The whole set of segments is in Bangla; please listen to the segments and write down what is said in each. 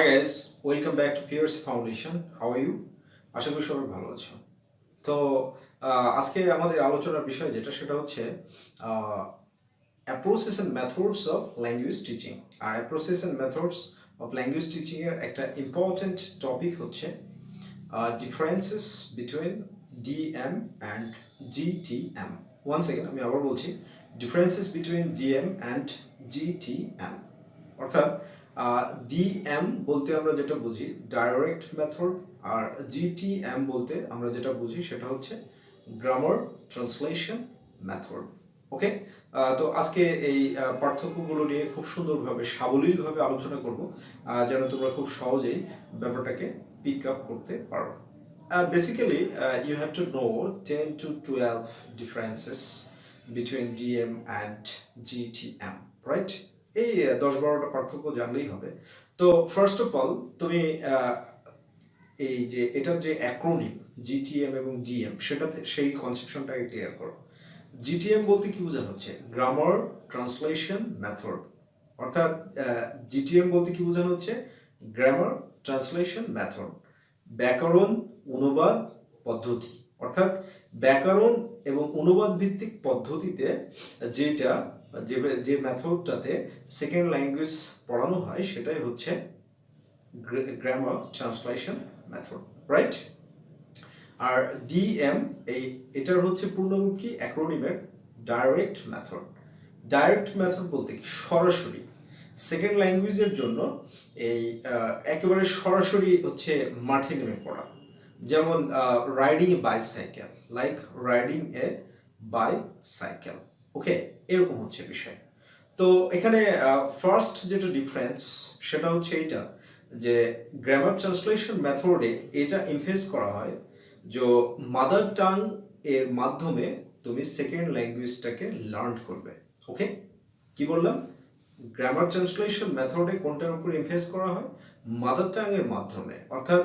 guys, welcome back to PRC Foundation. How are you? আশা করি সবাই ভালো আছো। তো আজকে আমাদের আলোচনার বিষয় যেটা সেটা হচ্ছে approaches and methods of language teaching. R approaches and methods of language teaching এর একটা ইম্পর্টেন্ট টপিক হচ্ছে differences between DM and GTM. Once again আমি আবার বলছি differences between DM and GTM. অর্থাৎ ডিএম বলতে আমরা যেটা বুঝি ডাইরেক্ট মেথড, আর জিটিএম বলতে আমরা যেটা বুঝি সেটা হচ্ছে গ্রামার ট্রান্সলেশন মেথড। ওকে, তো আজকে এই পার্থক্যগুলো নিয়ে খুব সুন্দরভাবে সাবলীলভাবে আলোচনা করব যেন তোমরা খুব সহজেই ব্যাপারটাকে পিক আপ করতে পারো। Basically you have to know 10 to 12 differences between DM and GTM, right? এই 10-12টা পার্থক্য জানলেই হবে। তো ফার্স্ট অফ অল তুমি এই যে এটার যে অ্যাক্রোনিম জিটিএম এবং ডিএম সেটাতে সেই কনসেপশনটাকে ক্লিয়ার করো। জিটিএম বলতে কি বোঝানো হচ্ছে? Grammar translation method. অর্থাৎ জিটিএম বলতে কি বোঝানো হচ্ছে? গ্রামার ট্রান্সলেশন মেথড, ব্যাকরণ অনুবাদ পদ্ধতি। অর্থাৎ ব্যাকরণ এবং অনুবাদ ভিত্তিক পদ্ধতিতে যে মেথডটাতে সেকেন্ড ল্যাঙ্গুয়েজ পড়ানো হয় সেটাই হচ্ছে গ্রামার ট্রান্সলেশন মেথড, রাইট? আর ডিএম এটার হচ্ছে পূর্ণরূপ কি? অ্যাক্রোনিমের ডাইরেক্ট মেথড। ডাইরেক্ট মেথড বলতে কি? সরাসরি সেকেন্ড ল্যাঙ্গুয়েজের জন্য এই একেবারে সরাসরি হচ্ছে মাঠে নেমে পড়া। যেমন riding a bicycle, like riding a bicycle. Okay, এরকম হচ্ছে বিষয়। তো এখানে ফার্স্ট যেটা ডিফারেন্স সেটা হচ্ছে এইটা যে গ্রামার ট্রান্সলেশন মেথডে এটা ইনফেস করা হয় যে মাদার টাং এর মাধ্যমে তুমি সেকেন্ড ল্যাঙ্গুয়েজটাকে লার্ন করবে। ওকে, কি বললাম? গ্রামার ট্রান্সলেশন মেথডে কোনটার উপর ইনফেস করা হয়? মাদার টাং এর মাধ্যমে। অর্থাৎ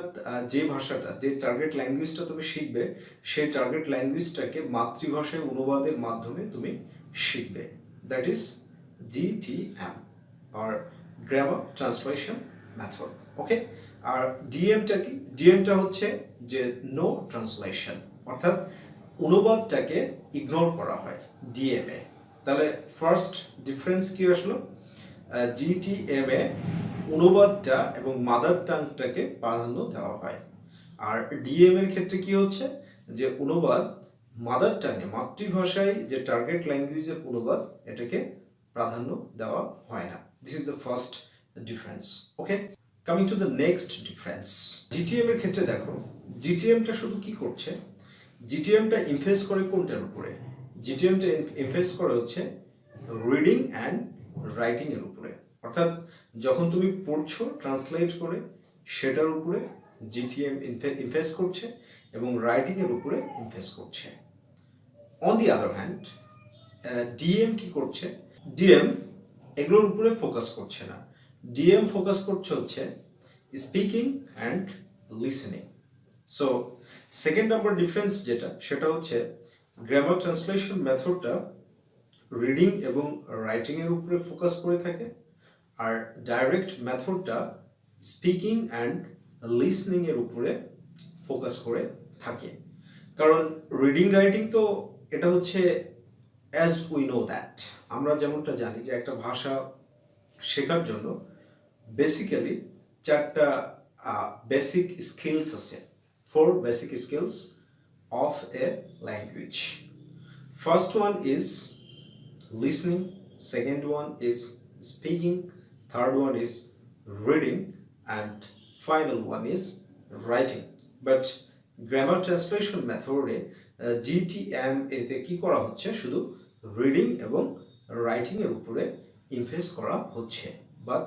যে ভাষাটা, যে টার্গেট ল্যাঙ্গুয়েজটা তুমি শিখবে সেই টার্গেট ল্যাঙ্গুয়েজটাকে মাতৃভাষায় অনুবাদের মাধ্যমে তুমি শিখবে। দ্যাট ইজ GTM আর গ্রামার ট্রান্সলেশন মেথড। ওকে, আর ডিএমটা কি? ডিএমটা হচ্ছে যে নো ট্রান্সলেশন, অর্থাৎ অনুবাদটাকে ইগনোর করা হয় ডিএম এ। তাহলে ফার্স্ট ডিফারেন্স কি আসলো? জিটিএম এ অনুবাদটা এবং মাদার টাংটাকে প্রাধান্য দেওয়া হয়, আর ডিএম এর ক্ষেত্রে কি হচ্ছে যে অনুবাদ মাদার টাঙে মাতৃভাষায় যে টার্গেট ল্যাঙ্গুয়েজের অনুবাদ এটাকে প্রাধান্য দেওয়া হয় না। This is the first difference. Okay, coming to the next difference. GTM এর ক্ষেত্রে দেখো, জিটিএমটা শুধু কি করছে? জিটিএমটা ইনফেস করে কোনটার উপরে? জিটিএমটা ইনফেস করে হচ্ছে রিডিং অ্যান্ড রাইটিং এর উপরে। অর্থাৎ যখন তুমি পড়ছো ট্রান্সলেট করে সেটার উপরে জিটিএম ইনফেস করছে এবং রাইটিং এর উপরে ইনফেস করছে। On the other hand DM কি করছে? ডিএম এগুলোর উপরে ফোকাস করছে না। ডিএম ফোকাস করছে হচ্ছে speaking and listening. So second number difference যেটা সেটা হচ্ছে গ্রামার ট্রান্সলেশন মেথডটা রিডিং এবং রাইটিং এর উপরে ফোকাস করে থাকে, আর ডাইরেক্ট মেথডটা স্পিকিং অ্যান্ড লিসনিং এর উপরে ফোকাস করে থাকে। কারণ রিডিং রাইটিং তো এটা হচ্ছে অ্যাজ উই নো দ্যাট, আমরা যেমনটা জানি যে একটা ভাষা শেখার জন্য বেসিক্যালি 4টা বেসিক স্কিলস আছে। 4 basic skills of A language. First one is listening, second one is speaking, third one is reading, and final one is writing. But grammar translation method GTM এতে কি করা হচ্ছে? শুধু রিডিং এবং রাইটিং এর উপরে ইনফেস করা হচ্ছে। বাট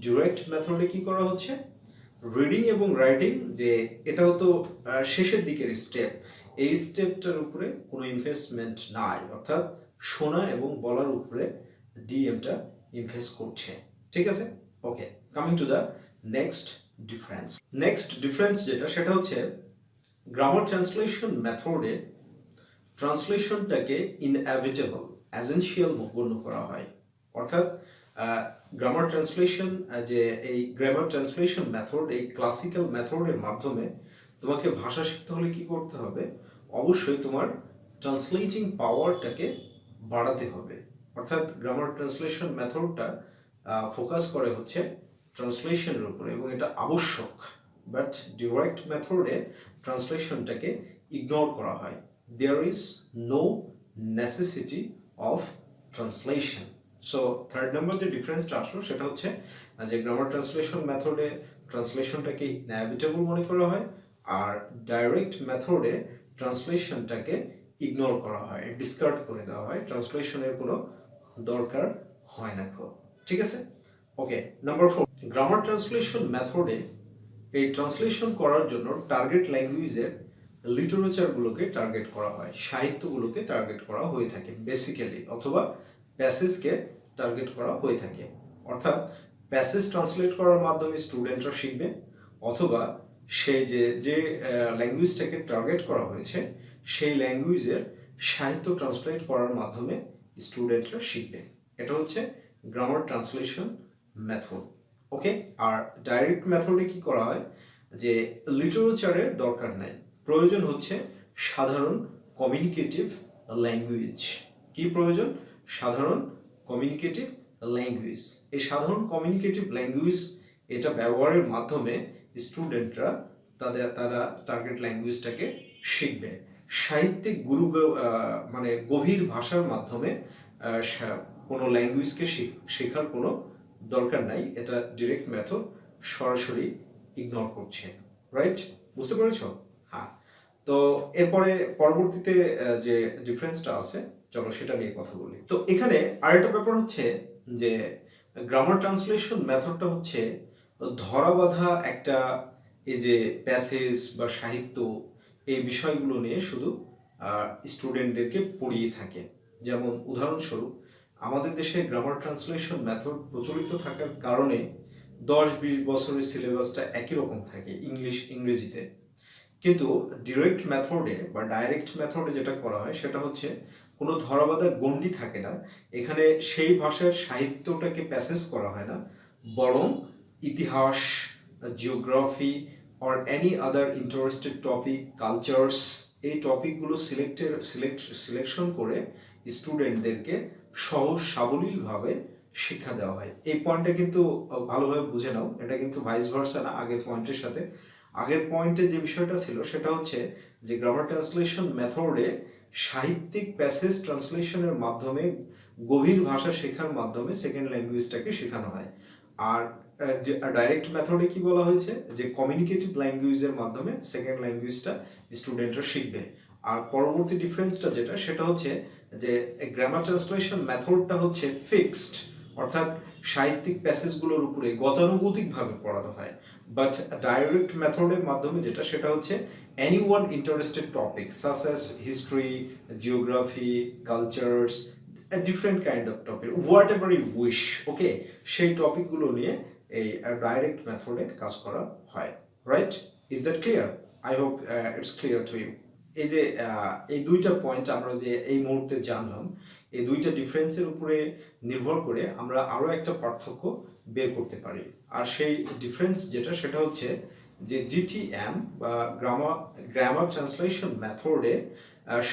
ডিরেক্ট মেথডে কি করা হচ্ছে? রিডিং এবং রাইটিং যে এটা হতো শেষের দিকের স্টেপ, এই স্টেপটার উপরে কোনো ইনভেস্টমেন্ট নাই। অর্থাৎ শোনা এবং বলার উপরে ডিএমটা ইনভেস্ট করছে। ঠিক আছে? Okay, coming to the next difference. Next difference যেটা সেটা হচ্ছে গ্রামার ট্রান্সলেশন মেথডে ট্রান্সলেশনটাকে ইনএভিটেবল, এসেনশিয়াল গণ্য করা হয়। অর্থাৎ গ্রামার ট্রান্সলেশন, যে এই গ্রামার ট্রান্সলেশন মেথড, এই ক্লাসিক্যাল মেথডের মাধ্যমে তোমাকে ভাষা শিখতে হলে কি করতে হবে? অবশ্যই তোমার ট্রান্সলেটিং পাওয়ারটাকে বাড়াতে হবে। অর্থাৎ গ্রামার ট্রান্সলেশন মেথডটা ফোকাস করে হচ্ছে ট্রান্সলেশনের উপরে, এবং এটা আবশ্যক। বাট ডিরেক্ট মেথডে ট্রান্সলেশনটাকে ইগনোর করা হয়। There is no necessity of translation. So third number যে ডিফারেন্সটা আসলো সেটা হচ্ছে যে গ্রামার ট্রান্সলেশন মেথডে ট্রান্সলেশনটাকে ইনএভিটেবল মনে করা হয়, আর ডাইরেক্ট মেথডে ট্রান্সলেশনটাকে ইগনোর করা হয়, ডিসকার্ড করে দেওয়া হয়, ট্রান্সলেশনের কোনো দরকার হয় না। ঠিক আছে? ওকে, নাম্বার 4, গ্রামার ট্রান্সলেশন মেথডে এই ট্রান্সলেশন করার জন্য টার্গেট ল্যাঙ্গুয়েজের লিটারেচারগুলোকে টার্গেট করা হয়, সাহিত্যগুলোকে টার্গেট করা হয়ে থাকে বেসিক্যালি, অথবা প্যাসেজকে টার্গেট করা হয়ে থাকে। অর্থাৎ প্যাসেজ ট্রান্সলেট করার মাধ্যমে স্টুডেন্টরা শিখবে, অথবা সেই যে ল্যাঙ্গুয়েজটাকে টার্গেট করা হয়েছে সেই ল্যাঙ্গুয়েজের সাহিত্য ট্রান্সলেট করার মাধ্যমে স্টুডেন্টরা শিখবে। এটা হচ্ছে গ্রামার ট্রান্সলেশন মেথড। ওকে, আর ডাইরেক্ট মেথডে কি করা হয়? যে লিটারেচারের দরকার নেই, প্রয়োজন হচ্ছে সাধারণ কমিউনিকেটিভ ল্যাঙ্গুয়েজ। কি প্রয়োজন? সাধারণ কমিউনিকেটিভ ল্যাঙ্গুয়েজ। এই সাধারণ কমিউনিকেটিভ ল্যাঙ্গুয়েজ এটা ব্যবহারের মাধ্যমে স্টুডেন্টরা তারা টার্গেট ল্যাঙ্গুয়েজটাকে শিখবে। সাহিত্যিক মানে গভীর ভাষার মাধ্যমে কোনো ল্যাঙ্গুয়েজকে শেখার কোনো দরকার নাই। এটা ডিরেক্ট মেথড সরাসরি ইগনোর করছে। রাইট? বুঝতে পেরেছো? হ্যাঁ। তো এরপরে পরবর্তীতে যে ডিফারেন্সটা আছে, চলো সেটা নিয়ে কথা বলি। তো এখানে আরেকটা ব্যাপার হচ্ছে যে গ্রামার ট্রান্সলেশন মেথডটা হচ্ছে ধরাবাঁধা একটা, এই যে প্যাসেজ বা সাহিত্য, এই বিষয়গুলো নিয়ে শুধু স্টুডেন্টদেরকে পড়িয়ে থাকে। যেমন উদাহরণস্বরূপ, আমাদের দেশে গ্রামার ট্রান্সলেশন মেথড প্রচলিত থাকার কারণে 10-20 বছরের সিলেবাসটা একই রকম থাকে ইংরেজিতে। কিন্তু ডিরেক্ট মেথডে বা ডাইরেক্ট মেথডে যেটা করা হয় সেটা হচ্ছে কোনো ধরাবাঁধা গণ্ডি থাকে না। এখানে সেই ভাষার সাহিত্যটাকে প্যাসেজ করা হয় না, বরং ইতিহাস, geography or any other interested topic, cultures, এই টপিকগুলো সিলেকশন করে স্টুডেন্টদেরকে সহজ সাবলীলভাবে শিক্ষা দেওয়া হয়। এই পয়েন্টটা কিন্তু ভালোভাবে বুঝে নাও, এটা কিন্তু ভাইস ভার্সা না আগের পয়েন্টের সাথে। আগের পয়েন্টে যে বিষয়টা ছিল সেটা হচ্ছে যে গ্রামার ট্রান্সলেশন মেথডে সাহিত্যিক প্যাসেজ ট্রান্সলেশনের মাধ্যমে গভীর ভাষা শেখার মাধ্যমে সেকেন্ড ল্যাঙ্গুয়েজটাকে শেখানো হয়। আর ডাইরেক্ট মেথডে কি বলা হয়েছে? যে কমিউনিকেটিভ ল্যাঙ্গুয়েজের মাধ্যমে সেকেন্ড ল্যাঙ্গুয়েজটা স্টুডেন্টরা শিখবে। আর পরবর্তী ডিফারেন্সটা যেটা সেটা হচ্ছে যে গ্রামার ট্রান্সলেশন মেথডটা হচ্ছে ফিক্সড, অর্থাৎ সাহিত্যিক প্যাসেজগুলোর উপরে গতানুগতিকভাবে পড়ানো হয়। বাট ডাইরেক্ট মেথডের মাধ্যমে যেটা সেটা হচ্ছে anyone interested topics such as history, geography, cultures, a different kind of topic, whatever you wish, okay, সেই টপিকগুলো নিয়ে এই ডাইরেক্ট মেথডে কাজ করা হয়। Right? Is that clear? I hope it's clear to you. এই যে এই দুইটা পয়েন্ট আমরা যে এই মুহূর্তে জানলাম, এই দুইটা ডিফারেন্সের উপরে নির্ভর করে আমরা আরও একটা পার্থক্য বের করতে পারি। আর সেই ডিফারেন্স যেটা সেটা হচ্ছে যে GTM বা গ্রামার ট্রান্সলেশন মেথডে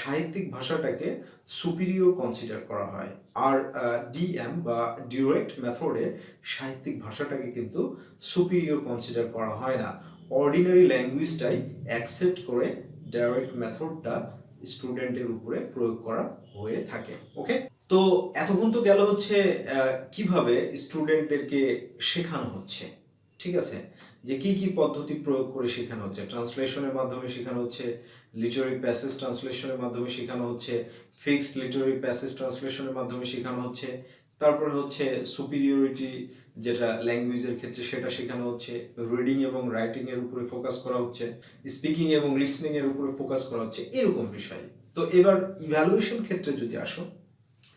সাহিত্যিক ভাষাটাকে সুপিরিয়র কনসিডার করা হয়, আর DM বা ডিরেক্ট মেথডে সাহিত্যিক ভাষাটাকে কিন্তু সুপিরিয়র কনসিডার করা হয় না। অর্ডিনারি ল্যাঙ্গুয়েজটাই অ্যাকসেপ্ট করে ডাইরেক্ট মেথডটা স্টুডেন্টের উপরে প্রয়োগ করা হয়ে থাকে। ওকে, তো এতক্ষণ তো গেল হচ্ছে কিভাবে স্টুডেন্টদেরকে শেখানো হচ্ছে। ঠিক আছে, যে কি কি পদ্ধতি প্রয়োগ করে শেখানো হচ্ছে। ট্রান্সলেশনের মাধ্যমে শেখানো হচ্ছে, লিটারারি প্যাসেজ ট্রান্সলেশনের মাধ্যমে শেখানো হচ্ছে, ফিক্সড লিটারারি প্যাসেজ ট্রান্সলেশনের মাধ্যমে শেখানো হচ্ছে, তারপরে হচ্ছে সুপিরিয়রিটি যেটা ল্যাঙ্গুয়েজের ক্ষেত্রে সেটা শেখানো হচ্ছে, রিডিং এবং রাইটিং এর উপরে ফোকাস করা হচ্ছে, স্পিকিং এবং লিসনিং এর উপরে ফোকাস করা হচ্ছে, এরকম বিষয়। তো এবার ইভ্যালুয়েশন ক্ষেত্রে যদি আসো,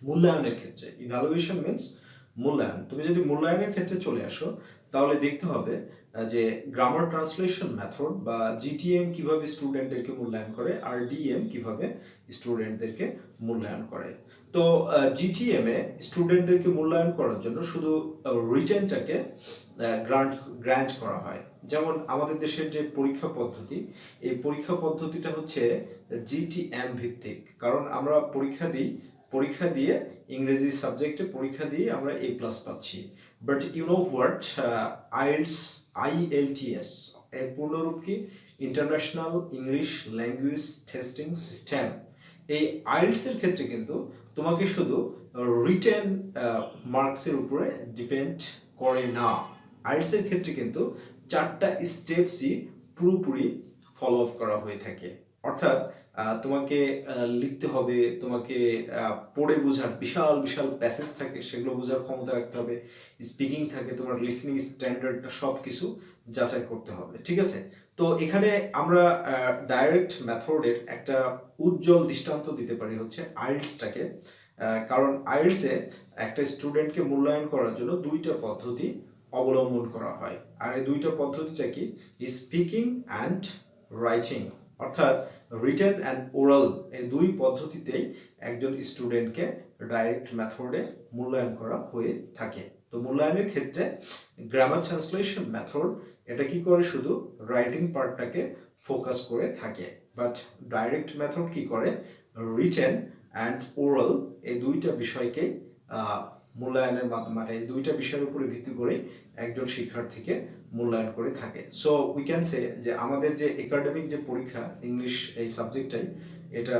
মূল্যায়নের ক্ষেত্রে, ইভ্যালুয়েশন মিনস মূল্যায়ন, তুমি যদি মূল্যায়নের ক্ষেত্রে চলে আসো তাহলে দেখতে হবে যে গ্রামার ট্রান্সলেশন মেথড বা জিটিএম কিভাবে স্টুডেন্টদেরকে মূল্যায়ন করে আর ডিএম কিভাবে স্টুডেন্টদেরকে মূল্যায়ন করে। তো জিটিএম এ স্টুডেন্টদেরকে মূল্যায়ন করার জন্য শুধু রিটেনটাকে গ্র্যান্ট করা হয়। যেমন আমাদের দেশের যে পরীক্ষা পদ্ধতি, এই পরীক্ষা পদ্ধতিটা হচ্ছে জিটিএম ভিত্তিক, কারণ আমরা পরীক্ষা দিয়ে ইংরেজি সাবজেক্টে পরীক্ষা দিয়ে আমরা A+ পাচ্ছি। But you know what, IELTS এর পূর্ণরূপ কি? International English Language Testing System. এই আইএলটিএস এর ক্ষেত্রে কিন্তু তোমাকে শুধু রিটেন মার্কসের উপরে ডিপেন্ড করে না। আইএলটিএস এর ক্ষেত্রে কিন্তু 4টা স্টেপসই পুরোপুরি ফলো আপ করা হয়ে থাকে। অর্থাৎ তোমাকে লিখতে হবে, তোমাকে পড়ে বোঝার বিশাল বিশাল প্যাসেজ থাকে, সেগুলো বোঝার ক্ষমতা রাখতে হবে, স্পিকিং থাকে, তোমার লিসনিং স্ট্যান্ডার্ডটা সব কিছু যাচাই করতে হবে, ঠিক আছে? তো এখানে আমরা ডাইরেক্ট মেথডের একটা উজ্জ্বল দৃষ্টান্ত দিতে পারি হচ্ছে আইএলটিএসটাকে। কারণ আইএলটিএসে একটা স্টুডেন্টকে মূল্যায়ন করার জন্য 2টা পদ্ধতি অবলম্বন করা হয়। আর এই 2টা পদ্ধতিটা কি? স্পিকিং অ্যান্ড রাইটিং, অর্থাৎ রিটেন অ্যান্ড ওরাল, এই 2 পদ্ধতিতেই একজন স্টুডেন্টকে ডাইরেক্ট মেথডে মূল্যায়ন করা হয়ে থাকে। তো মূল্যায়নের ক্ষেত্রে গ্রামার ট্রান্সলেশন মেথড এটা কি করে? শুধু রাইটিং পার্টটাকে ফোকাস করে থাকে। বাট ডাইরেক্ট মেথড কি করে? রিটেন অ্যান্ড ওরাল এই 2টা বিষয়কে মূল্যায়নের মাধ্যমে, এই 2টা বিষয়ের উপরে ভিত্তি করে একজন শিক্ষার্থীকে মূল্যায়ন করে থাকে। সো উই ক্যান সে যে আমাদের যে একাডেমিক যে পরীক্ষা ইংলিশ এই সাবজেক্টটাই, এটা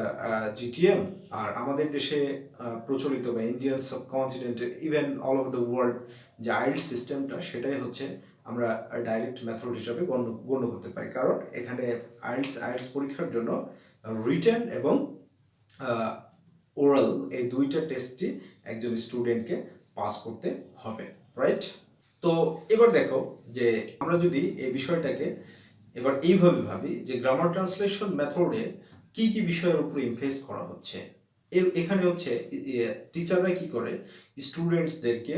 জিটিএম, আর আমাদের দেশে প্রচলিত বা ইন্ডিয়ান সাবকন্টিনেন্টে even all over the world যে আইএলটিএস সিস্টেমটা, সেটাই হচ্ছে আমরা ডাইরেক্ট মেথড হিসাবে গণ্য করতে পারি। কারণ এখানে আইএলটিএস পরীক্ষার জন্য রিটেন এবং ওরাল এই 2টা টেস্টই একজন স্টুডেন্টকে পাস করতে হবে, রাইট? তো এবার দেখো যে আমরা যদি এই বিষয়টাকে এবার এইভাবে ভাবি যে গ্রামার ট্রান্সলেশন মেথডে কি কি বিষয়ের উপর ইমফেস করা হচ্ছে। এখানে হচ্ছে টিচাররা কি করে? স্টুডেন্টসদেরকে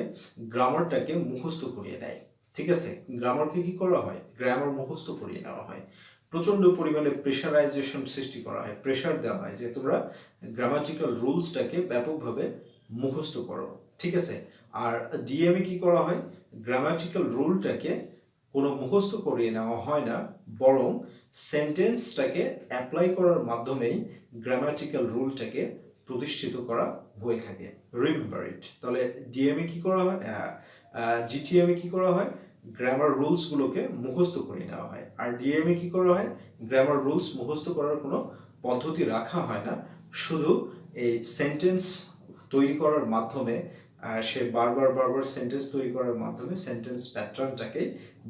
গ্রামারটাকে মুখস্থ করিয়ে দেয়, ঠিক আছে? গ্রামারকে কি করা হয়? গ্রামার মুখস্থ করিয়ে নেওয়া হয়। প্রচণ্ড পরিমাণে প্রেশারাইজেশন সৃষ্টি করা হয়, প্রেশার দেওয়া হয় যে তোমরা গ্রামাটিক্যাল রুলসটাকে ব্যাপকভাবে মুখস্থ করো, ঠিক আছে? আর ডিএমএ কি করা হয়? গ্রামাটিক্যাল রুলটাকে কোনো মুখস্থ করিয়ে নেওয়া হয় না, বরং সেন্টেন্সটাকে অ্যাপ্লাই করার মাধ্যমেই গ্রামাটিক্যাল রুলটাকে প্রতিষ্ঠিত করা হয়ে থাকে। Remember it. তাহলে ডিএমএ কি করা হয়? জিটিএমএ কি করা হয়? গ্রামার রুলসগুলোকে মুখস্থ করে নেওয়া হয়। আর ডিএমএ কি করা হয়? গ্রামার রুলস মুখস্থ করার কোনো পদ্ধতি রাখা হয় না, শুধু এই সেন্টেন্স তৈরি করার মাধ্যমে সে বারবার সেন্টেন্স তৈরি করার মাধ্যমে সেন্টেন্স প্যাটার্নটাকে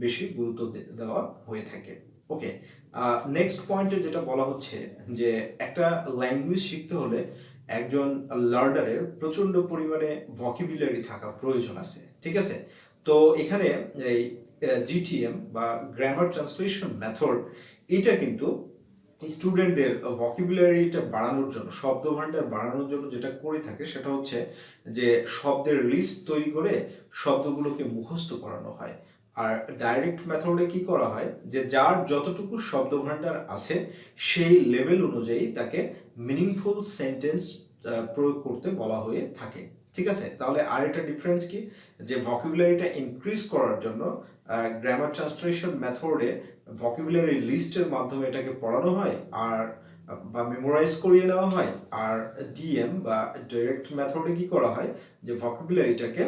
বেশি গুরুত্ব দেওয়া হয়ে থাকে। ওকে, নেক্সট পয়েন্টে যেটা বলা হচ্ছে যে একটা ল্যাঙ্গুয়েজ শিখতে হলে একজন লার্নারের প্রচণ্ড পরিমাণে ভোকাবুলারি থাকা প্রয়োজন আছে, ঠিক আছে? তো এখানে এই জিটিএম বা গ্রামার ট্রান্সলেশন মেথড, এটা কিন্তু স্টুডেন্টদের ভোকাবুলারিটা বাড়ানোর জন্য, শব্দভাণ্ডার বাড়ানোর জন্য যেটা করে থাকে সেটা হচ্ছে যে শব্দের লিস্ট তৈরি করে শব্দগুলোকে মুখস্থ করানো হয়। আর ডাইরেক্ট মেথডে কি করা হয় যে যার যতটুকু শব্দভাণ্ডার আছে সেই লেভেল অনুযায়ী তাকে মিনিংফুল সেন্টেন্স প্রয়োগ করতে বলা হয়ে থাকে, ঠিক আছে? তাহলে আর একটা ডিফারেন্স কি, যে ভোকাবুলারিটা ইনক্রিজ করার জন্য গ্রামার ট্রান্সলেশন মেথডে ভোকাবুলারি লিস্টের মাধ্যমে এটাকে পড়ানো হয় আর বা মেমোরাইজ করিয়ে নেওয়া হয়। আর ডিএম বা ডাইরেক্ট মেথডে কি করা হয় যে ভোকাবুলারিটাকে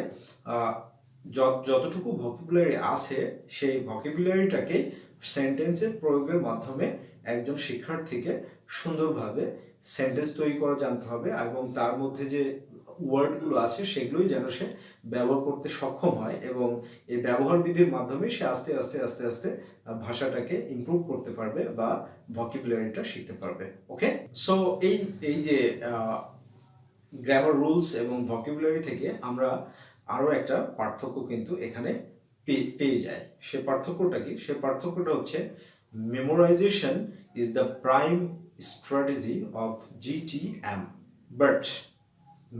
যতটুকু ভোকাবুলারি আছে সেই ভোকাবুলারিটাকে সেন্টেন্সে প্রয়োগের মাধ্যমে একজন শিক্ষার্থীকে সুন্দরভাবে সেন্টেন্স তৈরি করা জানতে হবে এবং তার মধ্যে যে ওয়ার্ডগুলো আছে সেগুলোই যেন সে ব্যবহার করতে সক্ষম হয় এবং এই ব্যবহার বিধির মাধ্যমে সে আস্তে আস্তে আস্তে আস্তে ভাষাটাকে ইমপ্রুভ করতে পারবে বা ভোকাবুলারিটা শিখতে পারবে। ওকে, সো এই যে গ্রামার রুলস এবং ভোকাবুলারি থেকে আমরা আরও একটা পার্থক্য কিন্তু এখানে পেয়ে যায়। সে পার্থক্যটা কি? সে পার্থক্যটা হচ্ছে memorization is the prime strategy of GTM, but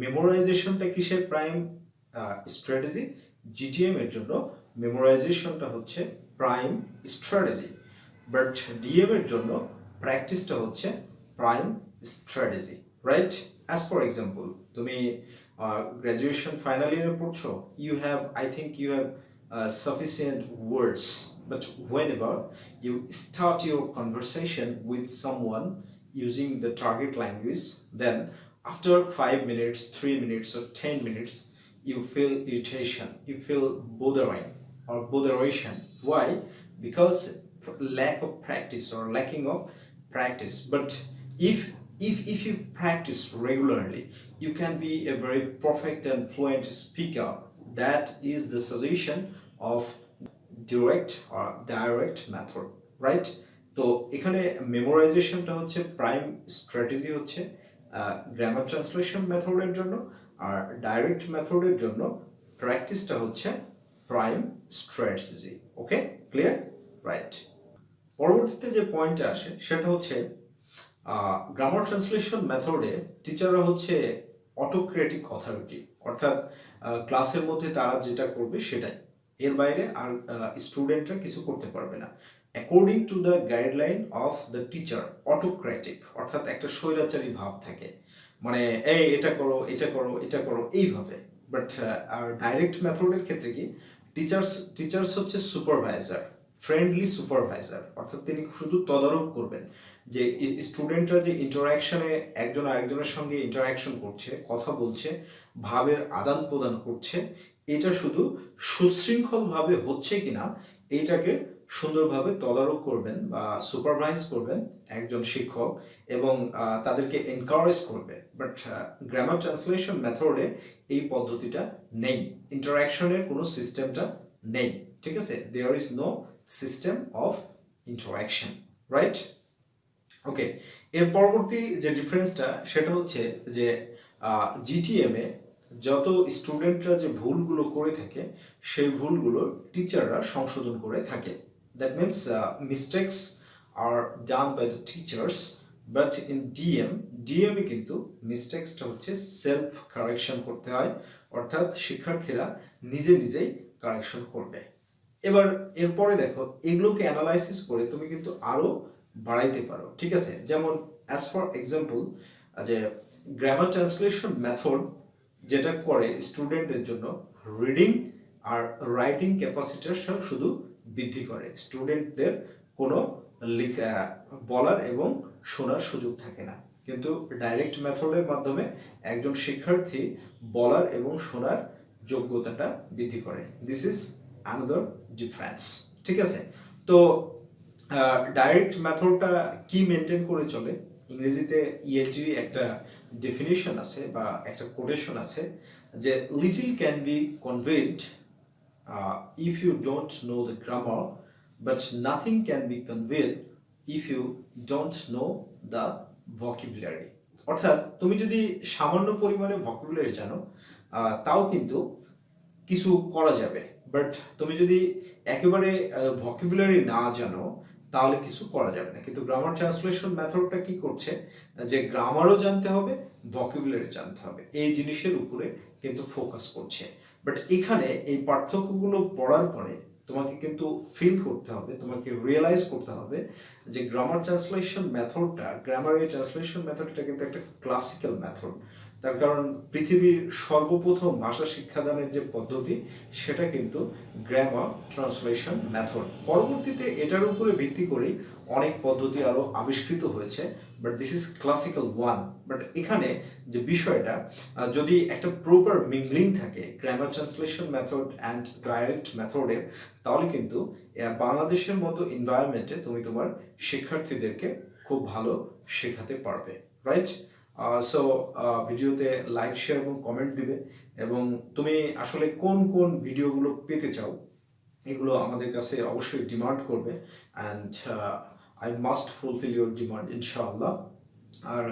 মেমোরাইজেশনটা কিসের প্রাইম স্ট্র্যাটেজি? GTM এর জন্য মেমোরাইজেশনটা হচ্ছে প্রাইম স্ট্র্যাটেজি, বাট ডিএম এর জন্য প্র্যাকটিসটা হচ্ছে prime strategy, right? As for example, তুমি গ্র্যাজুয়েশন ফাইনাল ইয়ারে পড়ছো, you have, I think you have sufficient words, but whenever you start your conversation with someone using the target language, then after 5 minutes, 3 minutes, or 10 minutes, you feel irritation, you feel bothering or botheration. Why? Because lack of practice or lacking of practice. But if you practice regularly, you can be a very perfect and fluent speaker. That is the suggestion of direct method, right? তো এখানে মেমোরাইজেশনটা হচ্ছে প্রাইম স্ট্র্যাটেজি হচ্ছে গ্রামার ট্রান্সলেশন মেথডের জন্য, আর ডাইরেক্ট মেথডের জন্য প্র্যাকটিসটা হচ্ছে প্রাইম স্ট্র্যাটেজি। ওকে, ক্লিয়ার? রাইট। পরবর্তীতে যে পয়েন্টটা আসে সেটা হচ্ছে গ্রামার ট্রান্সলেশন মেথডে টিচাররা হচ্ছে অটোক্রেটিক অথরিটি, অর্থাৎ ক্লাসের মধ্যে তারা যেটা করবে সেটাই, এর বাইরে আর স্টুডেন্টরা কিছু করতে পারবে না। According to the guideline of the teacher, autocratic অর্থাৎ একটা স্বৈরাচারী ভাব থাকে, মানে এই এটা করো, এটা করো, এটা করো, এইভাবে। বাট আর ডাইরেক্ট মেথডের ক্ষেত্রে কি, টিচার্স হচ্ছে সুপারভাইজার, ফ্রেন্ডলি সুপারভাইজার, অর্থাৎ তিনি শুধু তদারক করবেন যে স্টুডেন্টরা যে ইন্টারাকশনে একজন আরেকজনের সঙ্গে ইন্টারাকশন করছে, কথা বলছে, ভাবের আদান প্রদান করছে, এটা শুধু সুশৃঙ্খলভাবে হচ্ছে কিনা এইটাকে সুন্দরভাবে তদারক করবেন বা সুপারভাইজ করবেন একজন শিক্ষক, এবং তাদেরকে এনকারেজ করবে। বাট গ্রামার ট্রান্সলেশন মেথডে এই পদ্ধতিটা নেই, ইন্টারাকশনের কোনো সিস্টেমটা নেই, ঠিক আছে? There is no system of interaction, right? Okay, এর পরবর্তী যে ডিফারেন্সটা সেটা হচ্ছে যে জিটিএম এ যত স্টুডেন্টরা যে ভুলগুলো করে থাকে সেই ভুলগুলো টিচাররা সংশোধন করে থাকে। That means mistakes are done by the teachers, but in DM এ কিন্তু মিস্টেক্সটা হচ্ছে সেলফ কারেকশন করতে হয়, অর্থাৎ শিক্ষার্থীরা নিজেই কারেকশন করবে। এবার এরপরে দেখো, এগুলোকে অ্যানালাইসিস করে তুমি কিন্তু আরো বাড়াইতে পারো, ঠিক আছে? যেমন অ্যাজ ফর এক্সাম্পল, যে গ্রামার ট্রান্সলেশন মেথড যেটা করে স্টুডেন্টদের জন্য রিডিং আর রাইটিং ক্যাপাসিটি শুধু বৃদ্ধি করে, স্টুডেন্টদের কোনো বলার এবং শোনার সুযোগ থাকে না। কিন্তু ডাইরেক্ট মেথডের মাধ্যমে একজন শিক্ষার্থী বলার এবং শোনার যোগ্যতাটা বৃদ্ধি করে। দিস ইজ আনাদার ডিফারেন্স, ঠিক আছে? তো ডাইরেক্ট মেথডটা কি মেনটেন করে চলে, ইংরেজিতে ইএলটি একটা ডেফিনিশন আছে বা একটা কোটেশন আছে যে little can be conveyed if you don't know the grammar, but nothing can be conveyed if you don't know the vocabulary. অর্থাৎ তুমি যদি সামান্য পরিমাণে ভোকাবুলারি জানো তাও কিন্তু কিছু করা যাবে, বাট তুমি যদি একেবারে ভোকাবুলারি না জানো তাহলে কিছু করা যাবে না। কিন্তু গ্রামার ট্রান্সলেশন মেথডটা কি করছে, যে গ্রামারও জানতে হবে, ভোকাবুলারি জানতে হবে, এই জিনিসের উপরে কিন্তু ফোকাস করছে। বাট এখানে এই পার্থক্যগুলো পড়ার পরে তোমাকে কিন্তু ফিল করতে হবে, তোমাকে রিয়েলাইজ করতে হবে যে গ্রামার ট্রান্সলেশন মেথডটা, গ্রামারের ট্রান্সলেশন মেথডটা কিন্তু একটা ক্লাসিক্যাল মেথড। তার কারণ পৃথিবীর সর্বপ্রথম ভাষা শিক্ষাদানের যে পদ্ধতি সেটা কিন্তু গ্রামার ট্রান্সলেশন মেথড। পরবর্তীতে এটার উপরে ভিত্তি করেই অনেক পদ্ধতি আরও আবিষ্কৃত হয়েছে, but this is classical one. But এখানে যে বিষয়টা, যদি একটা প্রপার মিংলিং থাকে grammar translation method and direct মেথডের, তাহলে কিন্তু বাংলাদেশের মতো এনভায়রনমেন্টে তুমি তোমার শিক্ষার্থীদেরকে খুব ভালো শেখাতে পারবে, রাইট? সো ভিডিওতে লাইক, শেয়ার এবং কমেন্ট দিবে, এবং তুমি আসলে কোন কোন ভিডিওগুলো পেতে চাও এগুলো আমাদের কাছে অবশ্যই ডিমান্ড করবে, and I must fulfil your demand ইনশাআল্লাহ। আর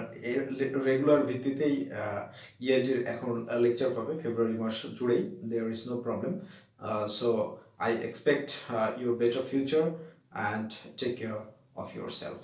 রেগুলার ভিত্তিতেই ইএলটির এখন লেকচার পাবে ফেব্রুয়ারি মাস জুড়েই, there is no problem. So I expect your better future, and take care of yourself.